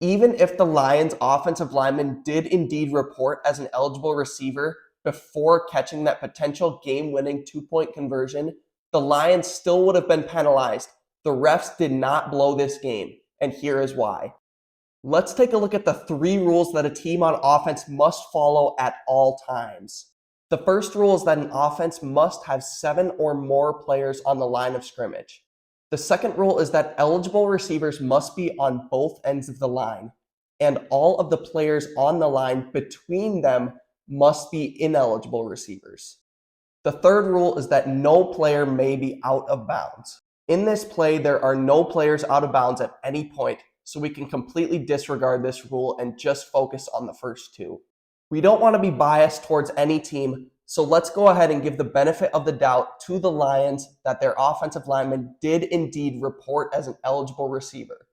Even if the Lions offensive lineman did indeed report as an eligible receiver before catching that potential game-winning two-point conversion, the Lions still would have been penalized. The refs did not blow this game, and here is why. Let's take a look at the 3 rules that a team on offense must follow at all times. The first rule is that an offense must have 7 or more players on the line of scrimmage. The second rule is that eligible receivers must be on both ends of the line, and all of the players on the line between them must be ineligible receivers. The third rule is that no player may be out of bounds. In this play, there are no players out of bounds at any point, so we can completely disregard this rule and just focus on the first 2. We don't want to be biased towards any team, so let's go ahead and give the benefit of the doubt to the Lions that their offensive lineman did indeed report as an eligible receiver.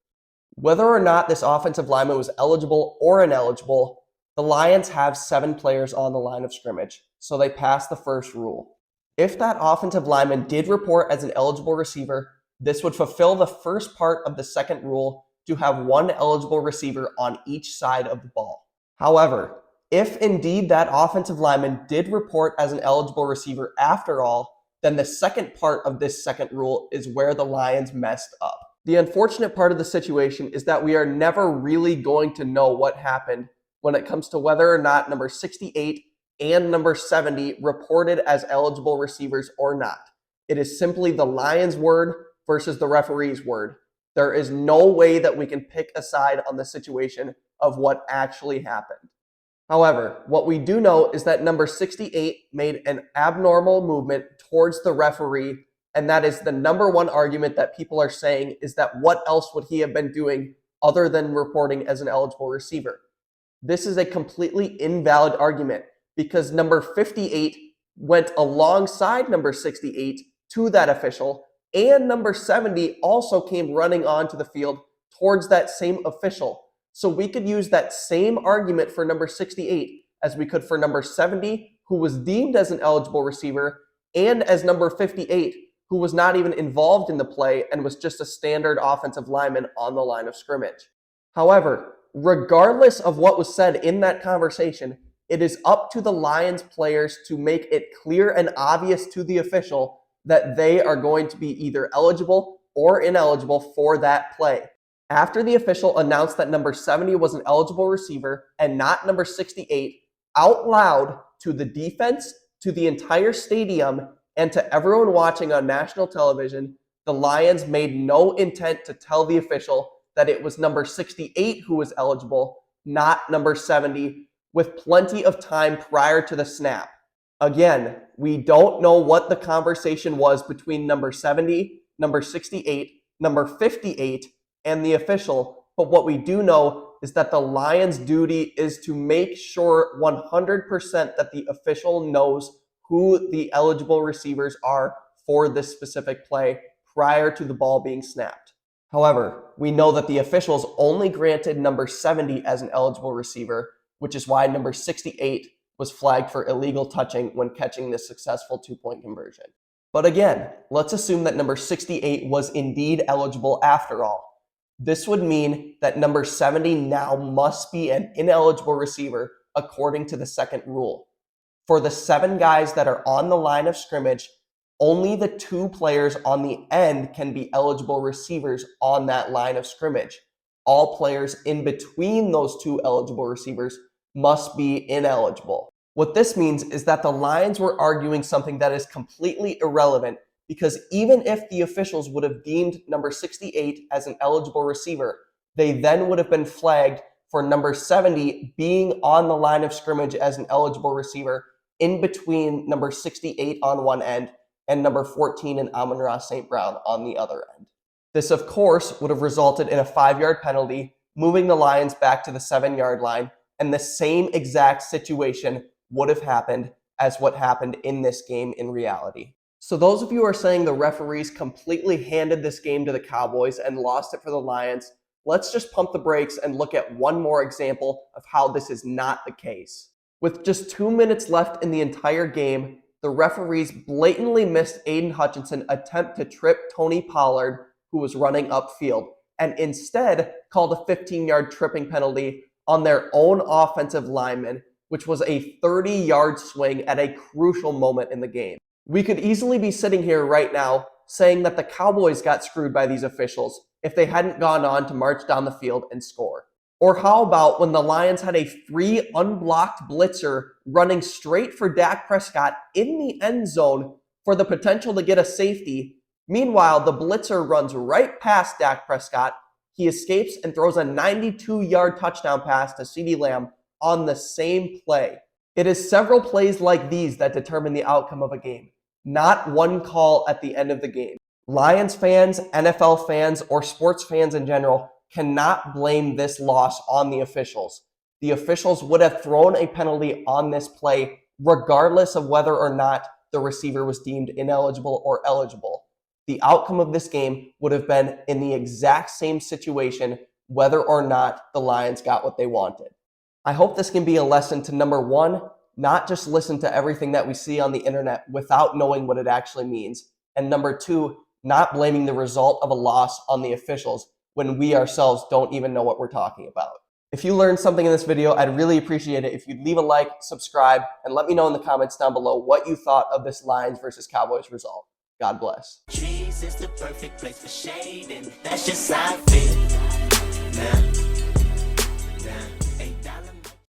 Whether or not this offensive lineman was eligible or ineligible, the Lions have 7 players on the line of scrimmage, so they pass the first rule. If that offensive lineman did report as an eligible receiver, this would fulfill the first part of the second rule to have 1 eligible receiver on each side of the ball. However, if indeed that offensive lineman did report as an eligible receiver after all, then the second part of this second rule is where the Lions messed up. The unfortunate part of the situation is that we are never really going to know what happened when it comes to whether or not number 68 and number 70 reported as eligible receivers or not. It is simply the Lions' word versus the referee's word. There is no way that we can pick a side on the situation of what actually happened. However, what we do know is that number 68 made an abnormal movement towards the referee, and that is the number one argument that people are saying is that what else would he have been doing other than reporting as an eligible receiver? This is a completely invalid argument because number 58 went alongside number 68 to that official, and number 70 also came running onto the field towards that same official. So we could use that same argument for number 68 as we could for number 70, who was deemed as an eligible receiver, and as number 58, who was not even involved in the play and was just a standard offensive lineman on the line of scrimmage. However, regardless of what was said in that conversation, it is up to the Lions players to make it clear and obvious to the official that they are going to be either eligible or ineligible for that play. After the official announced that number 70 was an eligible receiver and not number 68, out loud to the defense, to the entire stadium, and to everyone watching on national television, the Lions made no intent to tell the official that it was number 68 who was eligible, not number 70, with plenty of time prior to the snap. Again, we don't know what the conversation was between number 70, number 68, number 58, and the official, but what we do know is that the Lions' duty is to make sure 100% that the official knows who the eligible receivers are for this specific play prior to the ball being snapped. However, we know that the officials only granted number 70 as an eligible receiver, which is why number 68 was flagged for illegal touching when catching this successful two-point conversion. But again, let's assume that number 68 was indeed eligible after all. This would mean that number 70 now must be an ineligible receiver according to the second rule. For the 7 guys that are on the line of scrimmage, only the 2 players on the end can be eligible receivers on that line of scrimmage. All players in between those 2 eligible receivers must be ineligible. What this means is that the Lions were arguing something that is completely irrelevant, because even if the officials would have deemed number 68 as an eligible receiver, they then would have been flagged for number 70 being on the line of scrimmage as an eligible receiver in between number 68 on one end and number 14 and Amon-Ra St. Brown on the other end. This, of course, would have resulted in a 5-yard penalty, moving the Lions back to the 7-yard line, and the same exact situation would have happened as what happened in this game in reality. So those of you who are saying the referees completely handed this game to the Cowboys and lost it for the Lions, let's just pump the brakes and look at one more example of how this is not the case. With just 2 minutes left in the entire game, the referees blatantly missed Aiden Hutchinson's attempt to trip Tony Pollard, who was running upfield. and instead called a 15-yard tripping penalty on their own offensive lineman, which was a 30-yard swing at a crucial moment in the game. We could easily be sitting here right now saying that the Cowboys got screwed by these officials if they hadn't gone on to march down the field and score. Or how about when the Lions had a free unblocked blitzer running straight for Dak Prescott in the end zone for the potential to get a safety. Meanwhile, the blitzer runs right past Dak Prescott. He escapes and throws a 92-yard touchdown pass to CeeDee Lamb on the same play. It is several plays like these that determine the outcome of a game, not one call at the end of the game. Lions fans, NFL fans, or sports fans in general cannot blame this loss on the officials. The officials would have thrown a penalty on this play regardless of whether or not the receiver was deemed ineligible or eligible. The outcome of this game would have been in the exact same situation whether or not the Lions got what they wanted. I hope this can be a lesson to, number one, not just listen to everything that we see on the internet without knowing what it actually means, and number two, not blaming the result of a loss on the officials when we ourselves don't even know what we're talking about. If you learned something in this video, I'd really appreciate it if you'd leave a like, subscribe, and let me know in the comments down below what you thought of this Lions versus Cowboys result. God bless. Trees is the perfect place for shade, and that's just how I feel. Now